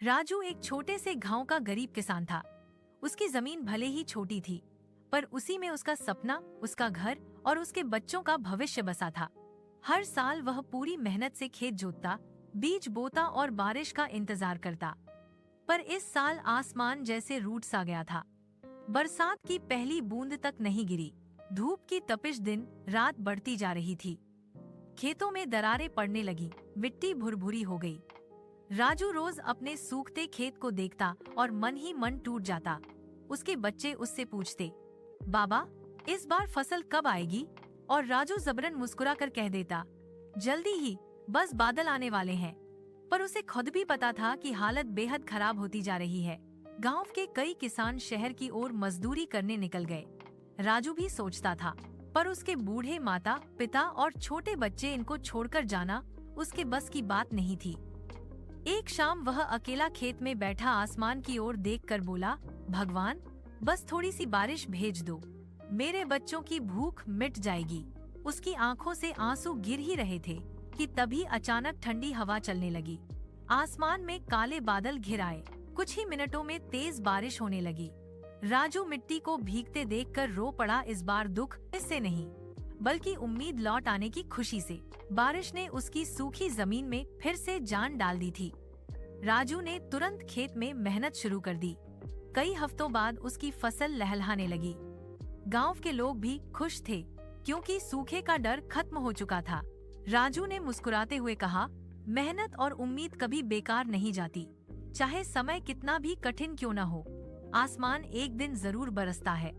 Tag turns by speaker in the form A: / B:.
A: राजू एक छोटे से गांव का गरीब किसान था। उसकी जमीन भले ही छोटी थी, पर उसी में उसका सपना, उसका घर और उसके बच्चों का भविष्य बसा था। हर साल वह पूरी मेहनत से खेत जोतता, बीज बोता और बारिश का इंतजार करता। पर इस साल आसमान जैसे रूठ सा गया था। बरसात की पहली बूंद तक नहीं गिरी। धूप की तपिश दिन रात बढ़ती जा रही थी। खेतों में दरारें पड़ने लगी, मिट्टी भुरभुरी हो गई। राजू रोज अपने सूखते खेत को देखता और मन ही मन टूट जाता। उसके बच्चे उससे पूछते, बाबा, इस बार फसल कब आएगी? और राजू जबरन मुस्कुराकर कह देता, जल्दी ही, बस बादल आने वाले हैं। पर उसे खुद भी पता था कि हालत बेहद खराब होती जा रही है। गांव के कई किसान शहर की ओर मजदूरी करने निकल गए। राजू भी सोचता था, पर उसके बूढ़े माता पिता और छोटे बच्चे इनको छोड़कर जाना उसके बस की बात नहीं थी। एक शाम वह अकेला खेत में बैठा आसमान की ओर देखकर बोला, भगवान, बस थोड़ी सी बारिश भेज दो, मेरे बच्चों की भूख मिट जाएगी। उसकी आंखों से आंसू गिर ही रहे थे कि तभी अचानक ठंडी हवा चलने लगी। आसमान में काले बादल घिर आए। कुछ ही मिनटों में तेज बारिश होने लगी। राजू मिट्टी को भीगते देखकर रो पड़ा। इस बार दुख इससे नहीं, बल्कि उम्मीद लौट आने की खुशी से। बारिश ने उसकी सूखी जमीन में फिर से जान डाल दी थी। राजू ने तुरंत खेत में मेहनत शुरू कर दी। कई हफ्तों बाद उसकी फसल लहलहाने लगी। गांव के लोग भी खुश थे, क्योंकि सूखे का डर खत्म हो चुका था। राजू ने मुस्कुराते हुए कहा, मेहनत और उम्मीद कभी बेकार नहीं जाती। चाहे समय कितना भी कठिन क्यों न हो, आसमान एक दिन जरूर बरसता है।